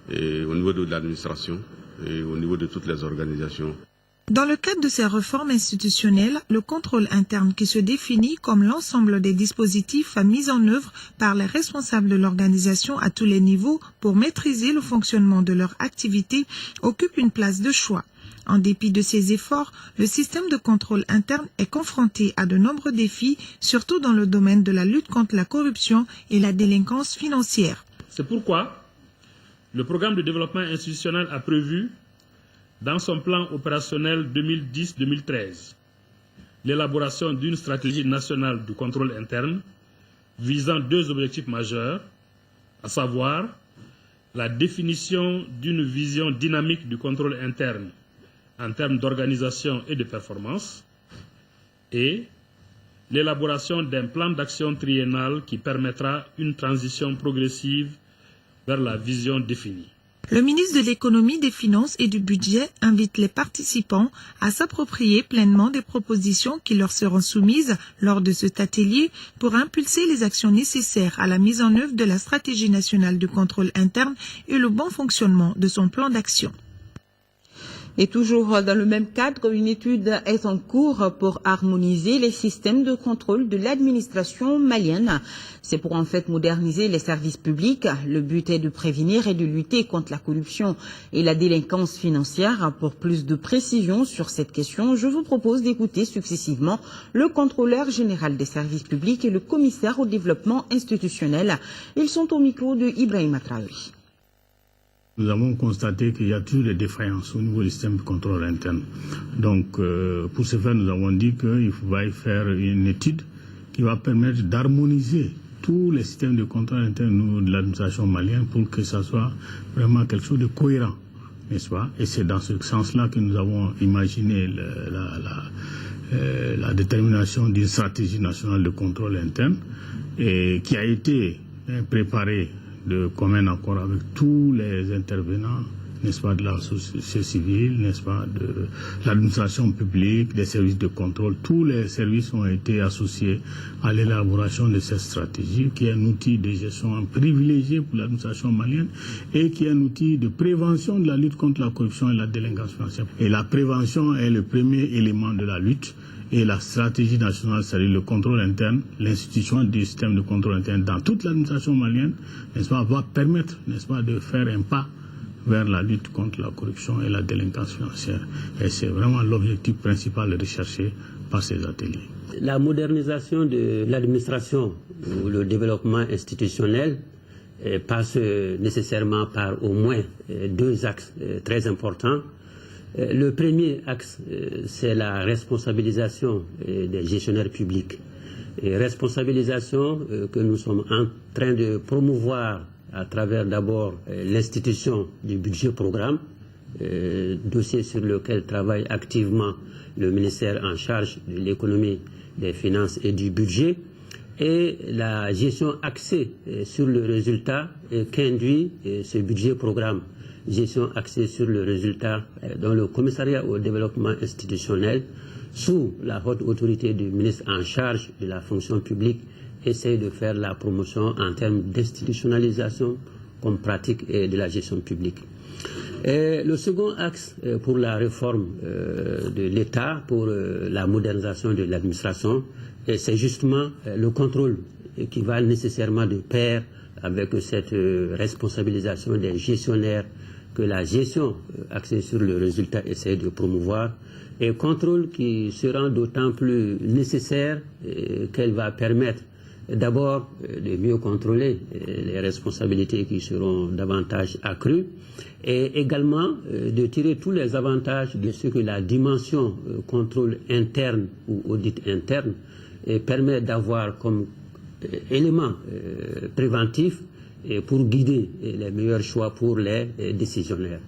et au niveau de l'administration et au niveau de toutes les organisations. Dans le cadre de ces réformes institutionnelles, le contrôle interne qui se définit comme l'ensemble des dispositifs mis en œuvre par les responsables de l'organisation à tous les niveaux pour maîtriser le fonctionnement de leur activité occupe une place de choix. En dépit de ces efforts, le système de contrôle interne est confronté à de nombreux défis, surtout dans le domaine de la lutte contre la corruption et la délinquance financière. C'est pourquoi le programme de développement institutionnel a prévu, dans son plan opérationnel 2010-2013, l'élaboration d'une stratégie nationale du contrôle interne visant 2 objectifs majeurs, à savoir la définition d'une vision dynamique du contrôle interne en termes d'organisation et de performance, et l'élaboration d'un plan d'action triennal qui permettra une transition progressive vers la vision définie. Le ministre de l'Économie, des Finances et du Budget invite les participants à s'approprier pleinement des propositions qui leur seront soumises lors de cet atelier pour impulser les actions nécessaires à la mise en œuvre de la stratégie nationale de contrôle interne et le bon fonctionnement de son plan d'action. Et toujours dans le même cadre, une étude est en cours pour harmoniser les systèmes de contrôle de l'administration malienne. C'est pour en fait moderniser les services publics. Le but est de prévenir et de lutter contre la corruption et la délinquance financière. Pour plus de précision sur cette question, je vous propose d'écouter successivement le contrôleur général des services publics et le commissaire au développement institutionnel. Ils sont au micro de Ibrahima Traoré. Nous avons constaté qu'il y a toujours des défaillances au niveau du système de contrôle interne. Donc, pour ce faire, nous avons dit qu'il va y faire une étude qui va permettre d'harmoniser tous les systèmes de contrôle interne de l'administration malienne pour que ça soit vraiment quelque chose de cohérent, n'est-ce pas? Et c'est dans ce sens-là que nous avons imaginé la détermination d'une stratégie nationale de contrôle interne et qui a été préparée de commun accord avec tous les intervenants, n'est-ce pas, de la société civile, n'est-ce pas, de l'administration publique, des services de contrôle. Tous les services ont été associés à l'élaboration de cette stratégie, qui est un outil de gestion privilégié pour l'administration malienne et qui est un outil de prévention de la lutte contre la corruption et la délinquance financière. Et la prévention est le premier élément de la lutte. Et la stratégie nationale, c'est-à-dire le contrôle interne, l'institution du système de contrôle interne dans toute l'administration malienne, n'est-ce pas, va permettre, n'est-ce pas, de faire un pas vers la lutte contre la corruption et la délinquance financière. Et c'est vraiment l'objectif principal recherché par ces ateliers. La modernisation de l'administration ou le développement institutionnel passe nécessairement par au moins deux axes très importants. Le premier axe, c'est la responsabilisation des gestionnaires publics. Et responsabilisation que nous sommes en train de promouvoir à travers d'abord l'institution du budget programme, dossier sur lequel travaille activement le ministère en charge de l'économie, des finances et du budget, et la gestion axée sur le résultat qu'induit ce budget programme. Gestion axée sur le résultat dont le commissariat au développement institutionnel, sous la haute autorité du ministre en charge de la fonction publique, essaie de faire la promotion en termes d'institutionnalisation comme pratique de la gestion publique. Et le second axe pour la réforme de l'État, pour la modernisation de l'administration, c'est justement le contrôle qui va nécessairement de pair avec cette responsabilisation des gestionnaires que la gestion axée sur le résultat essaie de promouvoir, et contrôle qui sera d'autant plus nécessaire qu'elle va permettre d'abord de mieux contrôler les responsabilités qui seront davantage accrues, et également de tirer tous les avantages de ce que la dimension contrôle interne ou audit interne permet d'avoir comme élément préventif et pour guider les meilleurs choix pour les décisionnaires.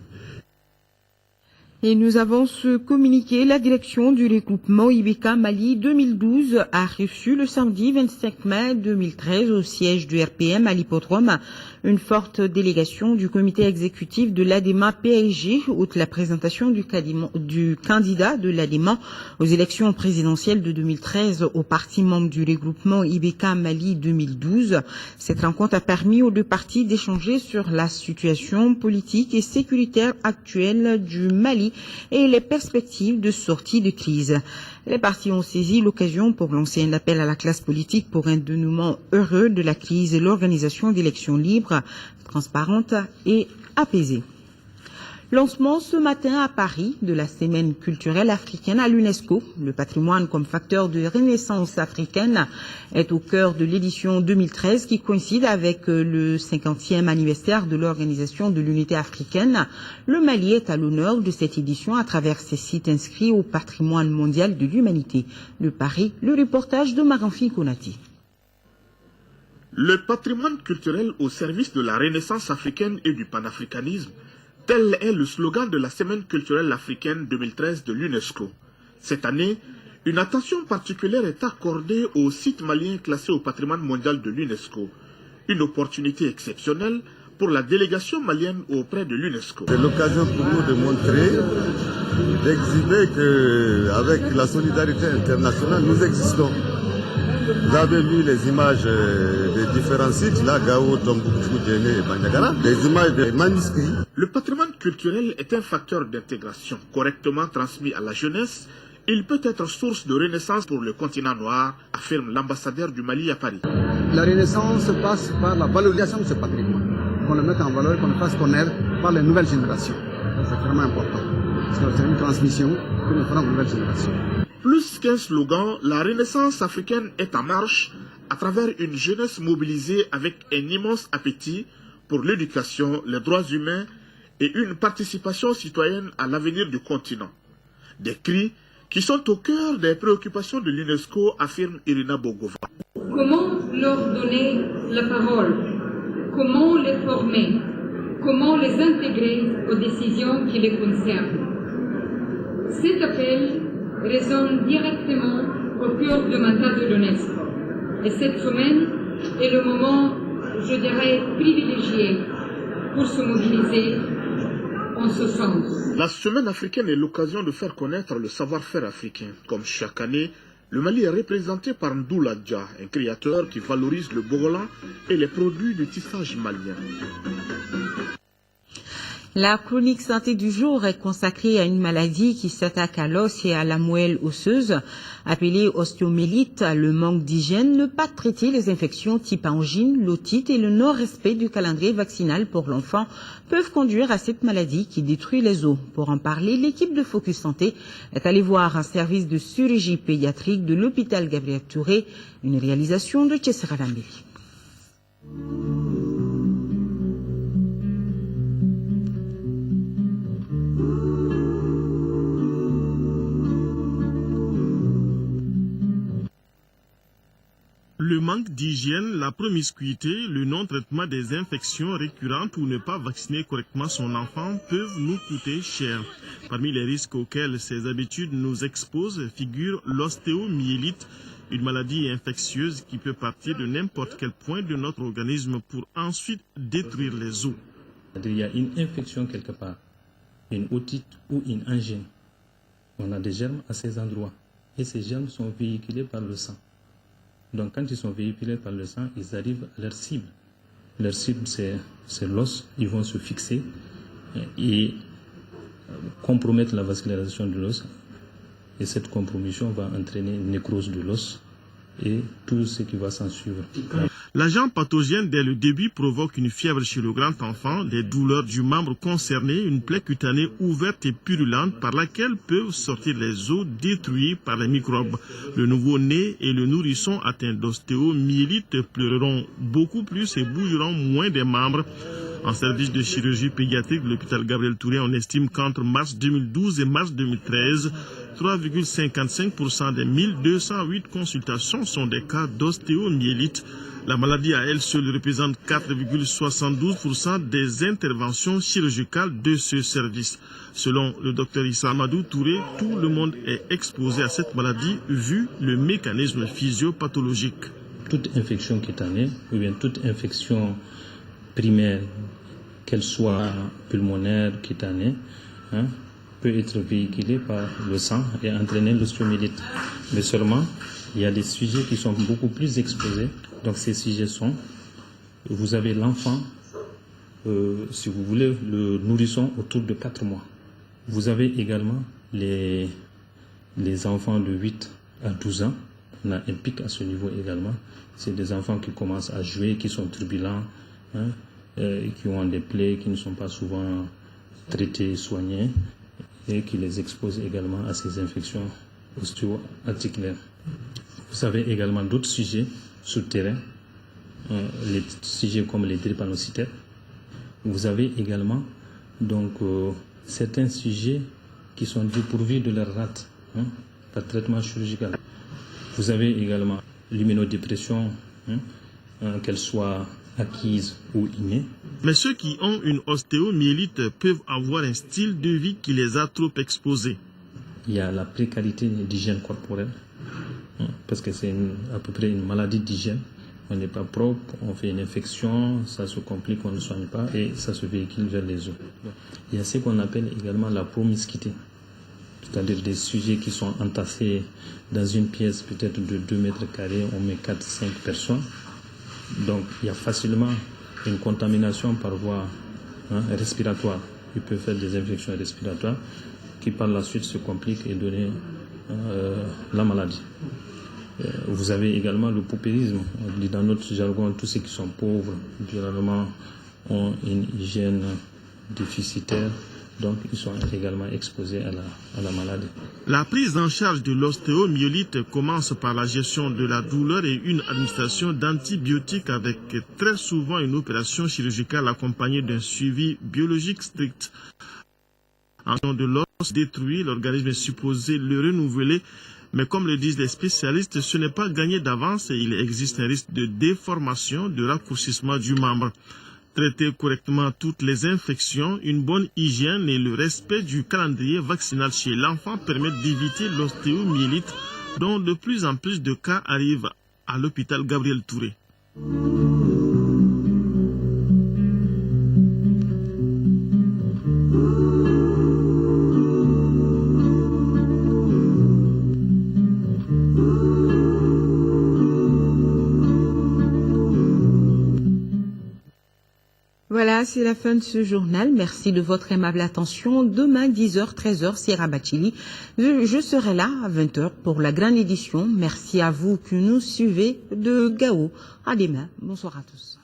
Et nous avons ce communiqué. La direction du regroupement IBK Mali 2012 a reçu le samedi 25 mai 2013 au siège du RPM à l'hippodrome une forte délégation du comité exécutif de l'ADEMA PAIG, outre la présentation du candidat de l'ADEMA aux élections présidentielles de 2013 au parti membre du regroupement IBK Mali 2012. Cette rencontre a permis aux deux partis d'échanger sur la situation politique et sécuritaire actuelle du Mali et les perspectives de sortie de crise. Les partis ont saisi l'occasion pour lancer un appel à la classe politique pour un dénouement heureux de la crise et l'organisation d'élections libres, transparentes et apaisées. Lancement ce matin à Paris de la Semaine culturelle africaine à l'UNESCO. Le patrimoine comme facteur de renaissance africaine est au cœur de l'édition 2013 qui coïncide avec le 50e anniversaire de l'Organisation de l'Unité africaine. Le Mali est à l'honneur de cette édition à travers ses sites inscrits au patrimoine mondial de l'humanité. De Paris, le reportage de Maranfi Konati. Le patrimoine culturel au service de la renaissance africaine et du panafricanisme, tel est le slogan de la Semaine culturelle africaine 2013 de l'UNESCO. Cette année, une attention particulière est accordée aux sites maliens classés au patrimoine mondial de l'UNESCO. Une opportunité exceptionnelle pour la délégation malienne auprès de l'UNESCO. C'est l'occasion pour nous de montrer, d'exhiber qu'avec la solidarité internationale, nous existons. Vous avez vu les images des différents sites, là, Gao, Tombouctou, Djéné et Bandiagara, des images de manuscrits. Le patrimoine culturel est un facteur d'intégration. Correctement transmis à la jeunesse, il peut être source de renaissance pour le continent noir, affirme l'ambassadeur du Mali à Paris. La renaissance passe par la valorisation de ce patrimoine, qu'on le mette en valeur, qu'on le fasse connaître par les nouvelles générations. C'est vraiment important. C'est une transmission que nous ferons aux nouvelles générations. Plus qu'un slogan, la renaissance africaine est en marche à travers une jeunesse mobilisée avec un immense appétit pour l'éducation, les droits humains et une participation citoyenne à l'avenir du continent. Des cris qui sont au cœur des préoccupations de l'UNESCO, affirme Irina Bogova. Comment leur donner la parole, comment les former, comment les intégrer aux décisions qui les concernent. Cet appel résonne directement au cœur du mandat de l'UNESCO. Et cette semaine est le moment, je dirais, privilégié pour se mobiliser en ce sens. La semaine africaine est l'occasion de faire connaître le savoir-faire africain. Comme chaque année, le Mali est représenté par Ndoula Dia, un créateur qui valorise le bogolan et les produits de tissage malien. La chronique santé du jour est consacrée à une maladie qui s'attaque à l'os et à la moelle osseuse. Appelée ostéomélite, le manque d'hygiène, ne pas traiter les infections type angine, l'otite et le non-respect du calendrier vaccinal pour l'enfant peuvent conduire à cette maladie qui détruit les os. Pour en parler, l'équipe de Focus Santé est allée voir un service de chirurgie pédiatrique de l'hôpital Gabriel Touré, une réalisation de Tchessera Lambéli. Le manque d'hygiène, la promiscuité, le non-traitement des infections récurrentes ou ne pas vacciner correctement son enfant peuvent nous coûter cher. Parmi les risques auxquels ces habitudes nous exposent figure l'ostéomyélite, une maladie infectieuse qui peut partir de n'importe quel point de notre organisme pour ensuite détruire les os. Il y a une infection quelque part, une otite ou une angine. On a des germes à ces endroits et ces germes sont véhiculés par le sang. Donc quand ils sont véhiculés par le sang, ils arrivent à leur cible. Leur cible, c'est l'os. Ils vont se fixer et compromettre la vascularisation de l'os. Et cette compromission va entraîner une nécrose de l'os et tout ce qui va s'en suivre. L'agent pathogène dès le début provoque une fièvre chez le grand enfant, des douleurs du membre concerné, une plaie cutanée ouverte et purulente par laquelle peuvent sortir les os détruits par les microbes. Le nouveau-né et le nourrisson atteints d'ostéomyélite pleureront beaucoup plus et bougeront moins des membres. En service de chirurgie pédiatrique de l'hôpital Gabriel Touré, on estime qu'entre mars 2012 et mars 2013, 3,55% des 1208 consultations sont des cas d'ostéomyélite. La maladie à elle seule représente 4,72% des interventions chirurgicales de ce service. Selon le docteur Issa Amadou Touré, tout le monde est exposé à cette maladie vu le mécanisme physiopathologique. Toute infection cutanée ou bien toute infection primaire, qu'elle soit pulmonaire, cutanée, peut être véhiculée par le sang et entraîner l'ostéomyélite. Mais seulement, il y a des sujets qui sont beaucoup plus exposés. Donc ces sujets sont, vous avez l'enfant, si vous voulez, le nourrisson autour de 4 mois. Vous avez également les enfants de 8 à 12 ans. On a un pic à ce niveau également. C'est des enfants qui commencent à jouer, qui sont turbulents, qui ont des plaies qui ne sont pas souvent traitées, soignées, et qui les exposent également à ces infections ostéo-articulaires. Vous avez également d'autres sujets souterrains, les sujets comme les drépanocytaires. Vous avez également donc certains sujets qui sont dépourvus de leur rate par traitement chirurgical. Vous avez également l'immunodépression, qu'elle soit acquise ou innée. Mais ceux qui ont une ostéomyélite peuvent avoir un style de vie qui les a trop exposés. Il y a la précarité d'hygiène corporelle, parce que c'est à peu près une maladie d'hygiène. On n'est pas propre, on fait une infection, ça se complique, on ne soigne pas et ça se véhicule vers les os. Il y a ce qu'on appelle également la promiscuité, c'est-à-dire des sujets qui sont entassés dans une pièce peut-être de 2 mètres carrés, on met 4-5 personnes. Donc il y a facilement une contamination par voie respiratoire. Il peut faire des infections respiratoires qui par la suite se compliquent et donner la maladie. Vous avez également le paupérisme. On dit dans notre jargon, tous ceux qui sont pauvres, généralement, ont une hygiène déficitaire, donc ils sont également exposés à la maladie. La prise en charge de l'ostéomyélite commence par la gestion de la douleur et une administration d'antibiotiques avec très souvent une opération chirurgicale accompagnée d'un suivi biologique strict. En de l'os détruit, l'organisme est supposé le renouveler Mais comme le disent les spécialistes, ce n'est pas gagné d'avance et il existe un risque de déformation, de raccourcissement du membre. Traiter correctement toutes les infections, une bonne hygiène et le respect du calendrier vaccinal chez l'enfant permettent d'éviter l'ostéomyélite dont de plus en plus de cas arrivent à l'hôpital Gabriel Touré. Voilà, c'est la fin de ce journal. Merci de votre aimable attention. Demain, 10h, 13h, Sierra Bachili. Je serai là à 20h pour la grande édition. Merci à vous qui nous suivez de Gao. À demain. Bonsoir à tous.